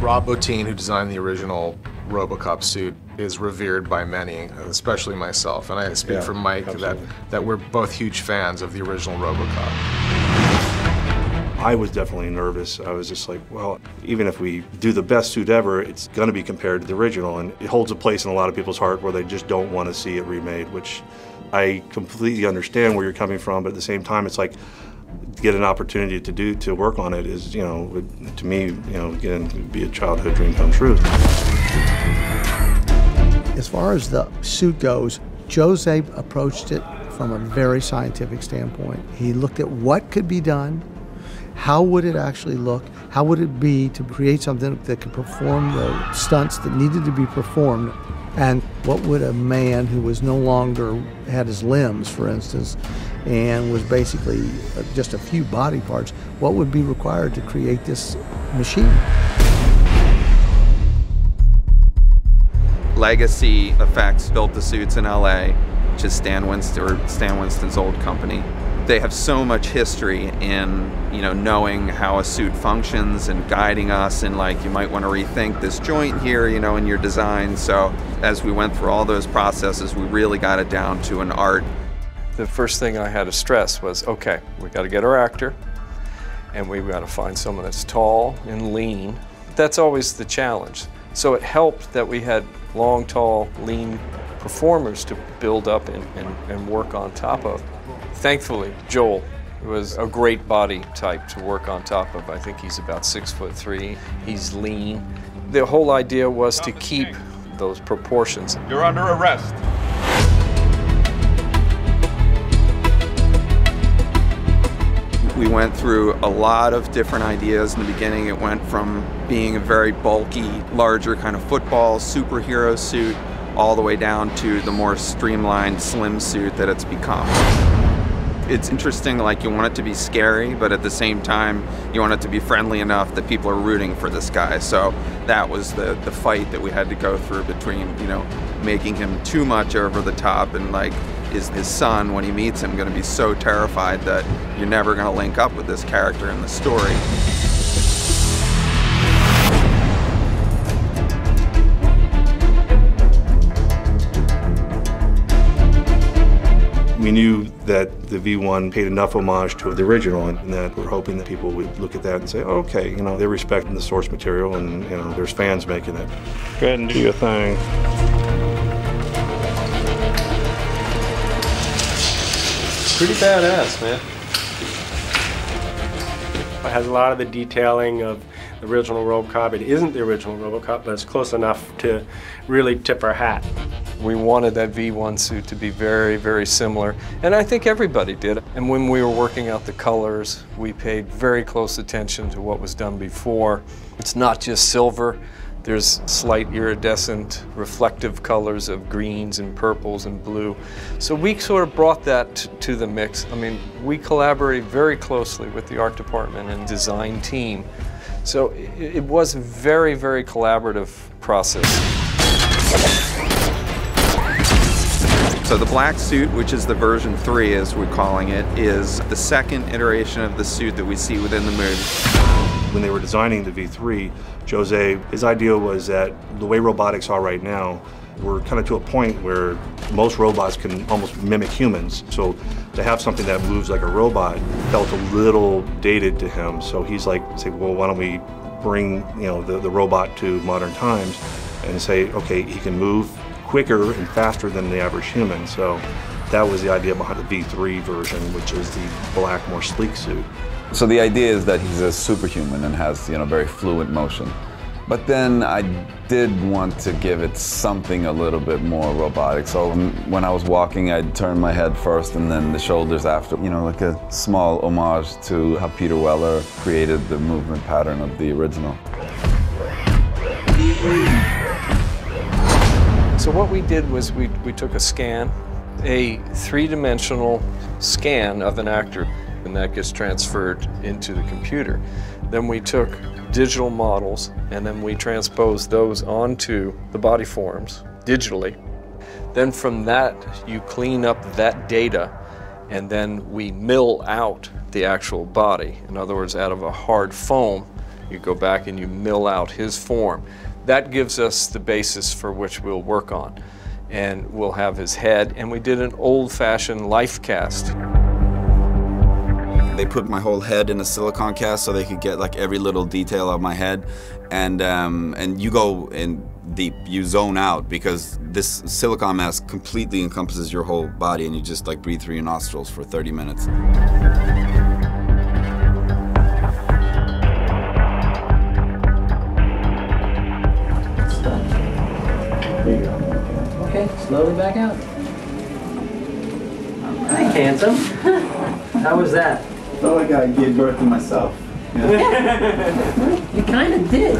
Rob Bottin, who designed the original Robocop suit, is revered by many, especially myself. And I speak for Mike that we're both huge fans of the original Robocop. I was definitely nervous. I was just like, well, even if we do the best suit ever, it's going to be compared to the original. And it holds a place in a lot of people's heart where they just don't want to see it remade, which I completely understand where you're coming from. But at the same time, it's like, to get an opportunity to work on it is, to me, again, it'd be a childhood dream come true. As far as the suit goes, Jose approached it from a very scientific standpoint. He looked at what could be done, how would it actually look, how would it be to create something that could perform the stunts that needed to be performed, and what would a man who was no longer had his limbs, for instance, and was basically just a few body parts, what would be required to create this machine? Legacy Effects built the suits in LA, which is Stan Winston's old company. They have so much history in, knowing how a suit functions and guiding us, and like, you might want to rethink this joint here, in your design. So as we went through all those processes, we really got it down to an art. The first thing I had to stress was, okay, we got to get our actor, and we've got to find someone that's tall and lean. That's always the challenge. So it helped that we had long, tall, lean performers to build up and work on top of. Thankfully, Joel was a great body type to work on top of. I think he's about 6'3". He's lean. The whole idea was to keep those proportions. You're under arrest. We went through a lot of different ideas in the beginning. It went from being a very bulky, larger kind of football superhero suit all the way down to the more streamlined, slim suit that it's become. It's interesting, like, you want it to be scary, but at the same time, you want it to be friendly enough that people are rooting for this guy. So that was the fight that we had to go through between, making him too much over the top, and like, is his son, when he meets him, going to be so terrified that you're never going to link up with this character in the story. We knew that the V1 paid enough homage to the original, and that we're hoping that people would look at that and say, oh, okay, they're respecting the source material, and there's fans making it. Go ahead and do your thing. Pretty badass, man. It has a lot of the detailing of the original Robocop. It isn't the original Robocop, but it's close enough to really tip our hat. We wanted that V1 suit to be very, very similar, and I think everybody did. And when we were working out the colors, we paid very close attention to what was done before. It's not just silver. There's slight iridescent, reflective colors of greens and purples and blue. So we sort of brought that to the mix. I mean, we collaborated very closely with the art department and design team. So it was a very, very collaborative process. So the black suit, which is the version 3 as we're calling it, is the second iteration of the suit that we see within the movie. When they were designing the V3, Jose, his idea was that the way robotics are right now, we're kind of to a point where most robots can almost mimic humans. So to have something that moves like a robot felt a little dated to him. So he's like, well, why don't we bring the robot to modern times and say, okay, he can move quicker and faster than the average human. So that was the idea behind the V3 version, which is the black, more sleek suit. So the idea is that he's a superhuman and has, very fluid motion. But then I did want to give it something a little bit more robotic. So when I was walking, I'd turn my head first and then the shoulders after, like a small homage to how Peter Weller created the movement pattern of the original. So what we did was we took a scan, a three-dimensional scan of an actor, and that gets transferred into the computer. Then we took digital models, and then we transposed those onto the body forms digitally. Then from that, you clean up that data, and then we mill out the actual body. In other words, out of a hard foam, You go back and you mill out his form. That gives us the basis for which we'll work on. And we'll have his head, and we did an old-fashioned life cast. They put my whole head in a silicone cast so they could get like every little detail of my head, and you go in deep, you zone out because this silicone mask completely encompasses your whole body, and you just like breathe through your nostrils for 30 minutes. Okay, slowly back out. Hi, handsome. How was that? Felt like I gave birth to myself. Yeah. You kind of did.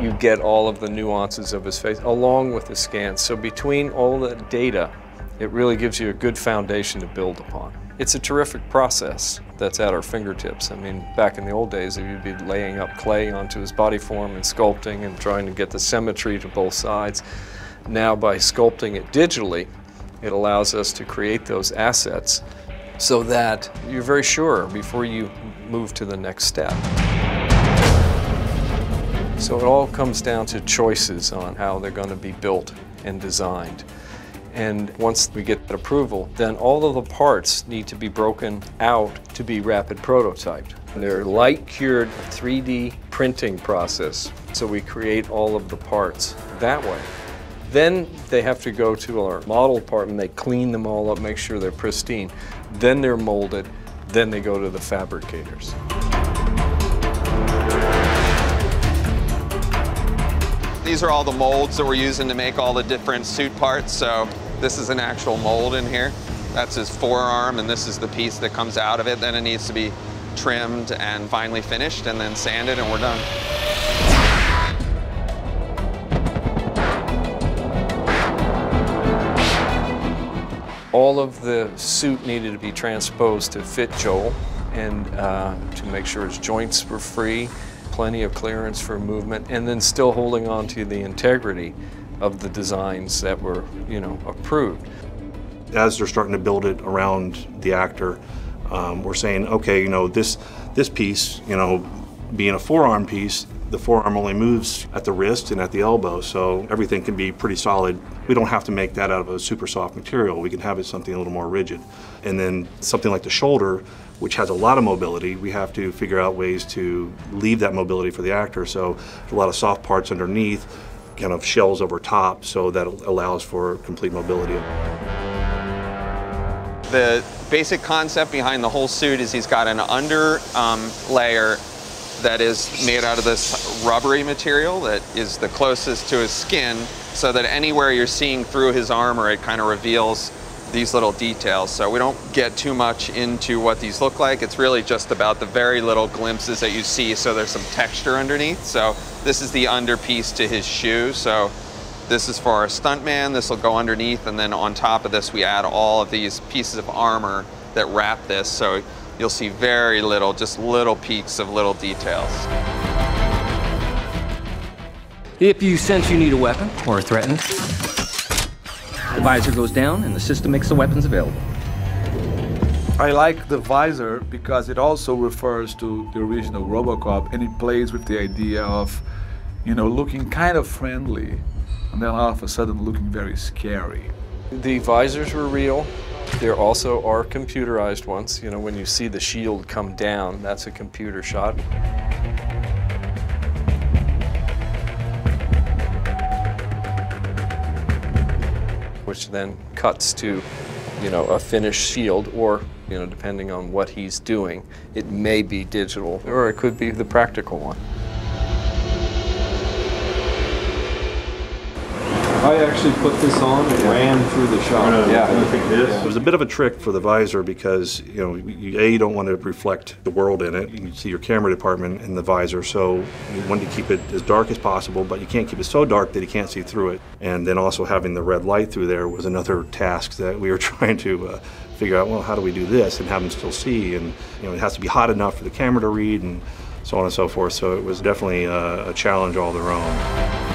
You get all of the nuances of his face along with the scans. So between all the data, it really gives you a good foundation to build upon. It's a terrific process that's at our fingertips. I mean, back in the old days, you'd be laying up clay onto his body form and sculpting and trying to get the symmetry to both sides. Now, by sculpting it digitally, it allows us to create those assets so that you're very sure before you move to the next step. So it all comes down to choices on how they're going to be built and designed. And once we get that approval, then all of the parts need to be broken out to be rapid prototyped. They're light-cured 3D printing process, so we create all of the parts that way. Then they have to go to our model department, they clean them all up, make sure they're pristine. Then they're molded, then they go to the fabricators. These are all the molds that we're using to make all the different suit parts. So this is an actual mold in here. That's his forearm, and this is the piece that comes out of it. Then it needs to be trimmed and finally finished and then sanded, and we're done. All of the suit needed to be transposed to fit Joel and to make sure his joints were free, plenty of clearance for movement, and then still holding on to the integrity of the designs that were, approved. As they're starting to build it around the actor, we're saying, okay, this piece, being a forearm piece, the forearm only moves at the wrist and at the elbow, so everything can be pretty solid. We don't have to make that out of a super soft material. We can have it something a little more rigid. And then something like the shoulder, which has a lot of mobility, we have to figure out ways to leave that mobility for the actor. So there's a lot of soft parts underneath, kind of shells over top, so that allows for complete mobility. The basic concept behind the whole suit is he's got an under layer that is made out of this rubbery material that is the closest to his skin, so that anywhere you're seeing through his armor, it kind of reveals these little details. So we don't get too much into what these look like. It's really just about the very little glimpses that you see, so there's some texture underneath. So this is the underpiece to his shoe. So this is for our stuntman. This will go underneath, and then on top of this, we add all of these pieces of armor that wrap this. So you'll see very little, just little peaks of little details. If you sense you need a weapon or are threatened, the visor goes down and the system makes the weapons available. I like the visor because it also refers to the original Robocop, and it plays with the idea of, looking kind of friendly, and then all of a sudden looking very scary. The visors were real. There also are computerized ones. When you see the shield come down, that's a computer shot. Which then cuts to, a finished shield, or, depending on what he's doing, it may be digital, or it could be the practical one. I actually put this on and ran through the shop. It was a bit of a trick for the visor because, you don't want to reflect the world in it. You see your camera department in the visor, so you want to keep it as dark as possible, but you can't keep it so dark that you can't see through it. And then also having the red light through there was another task that we were trying to figure out, well, how do we do this and have them still see? And, it has to be hot enough for the camera to read and so on and so forth. So it was definitely a challenge all their own.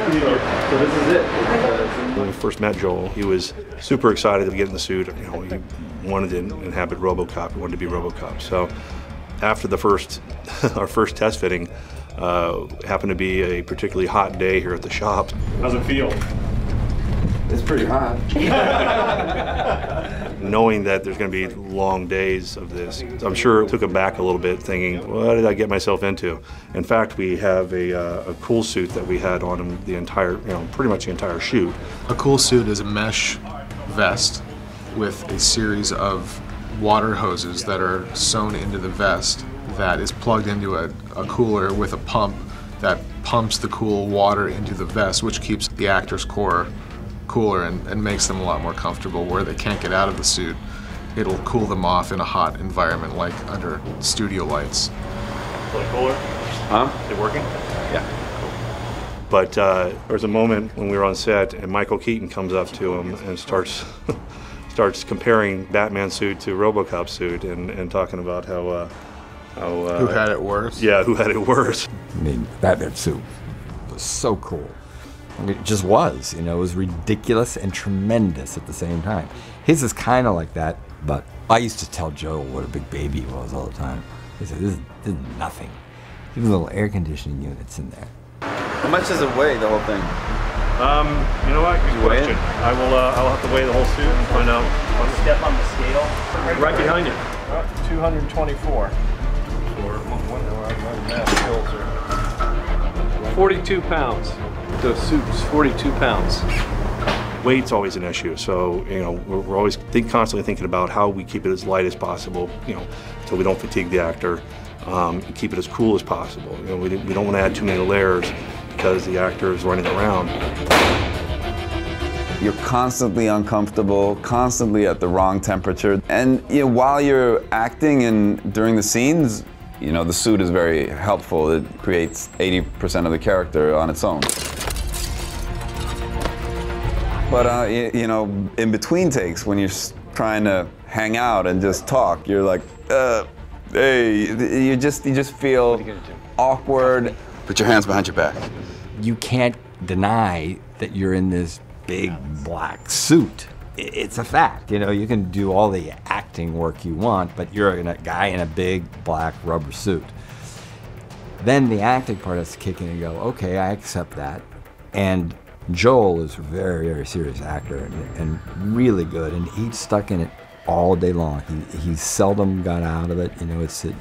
So this is it. When we first met Joel, he was super excited to get in the suit. He wanted to inhabit Robocop, we wanted to be Robocop. So after the our first test fitting, happened to be a particularly hot day here at the shop. How's it feel? It's pretty hot. Knowing that there's going to be long days of this, I'm sure it took him back a little bit, thinking, what did I get myself into? In fact, we have a cool suit that we had on him the entire, pretty much the entire shoot. A cool suit is a mesh vest with a series of water hoses that are sewn into the vest that is plugged into a cooler with a pump that pumps the cool water into the vest, which keeps the actor's core cooler and makes them a lot more comfortable where they can't get out of the suit. It'll cool them off in a hot environment like under studio lights. Play cooler? Huh? Is it working? Yeah. But there was a moment when we were on set and Michael Keaton comes up to him and starts comparing Batman suit to Robocop suit and talking about how who had it worse? Yeah, who had it worse. I mean, Batman suit was so cool. I mean, it just was, it was ridiculous and tremendous at the same time. His is kind of like that, but I used to tell Joe what a big baby he was all the time. He said, this is nothing. Even little air conditioning units in there. How much does it weigh, the whole thing? You know what? Good question. I'll have to weigh the whole suit and find out. Step on the scale. Right behind you. 224. 42 pounds. The suit's 42 pounds. Weight's always an issue, so we're always constantly thinking about how we keep it as light as possible, so we don't fatigue the actor, and keep it as cool as possible. We don't want to add too many layers because the actor is running around. You're constantly uncomfortable, constantly at the wrong temperature, and while you're acting and during the scenes, the suit is very helpful. It creates 80% of the character on its own. But in between takes, when you're trying to hang out and just talk, you're like, hey, you just feel awkward. Put your hands behind your back. You can't deny that you're in this big black suit. It's a fact, you can do all the acting work you want, but you're a guy in a big black rubber suit. Then the acting part has to kick in and go, okay, I accept that. And Joel is a very, very serious actor and really good, and he's stuck in it all day long. He seldom got out of it, it's sit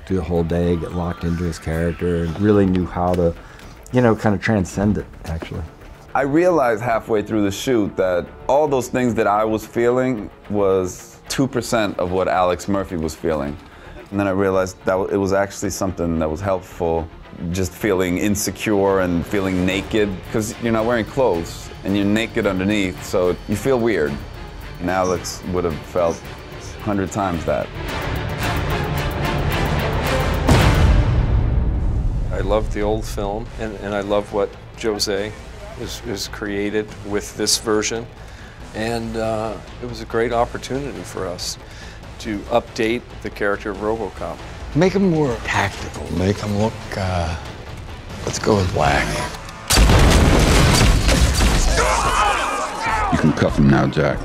through the whole day, get locked into his character, and really knew how to, kind of transcend it, actually. I realized halfway through the shoot that all those things that I was feeling was 2% of what Alex Murphy was feeling. And then I realized that it was actually something that was helpful, just feeling insecure and feeling naked, because you're not wearing clothes and you're naked underneath, so you feel weird. And Alex would have felt 100 times that. I love the old film, and I love what Jose is created with this version, and it was a great opportunity for us to update the character of Robocop. Make him more tactical, make him look, let's go with black. You can cuff him now, Jack.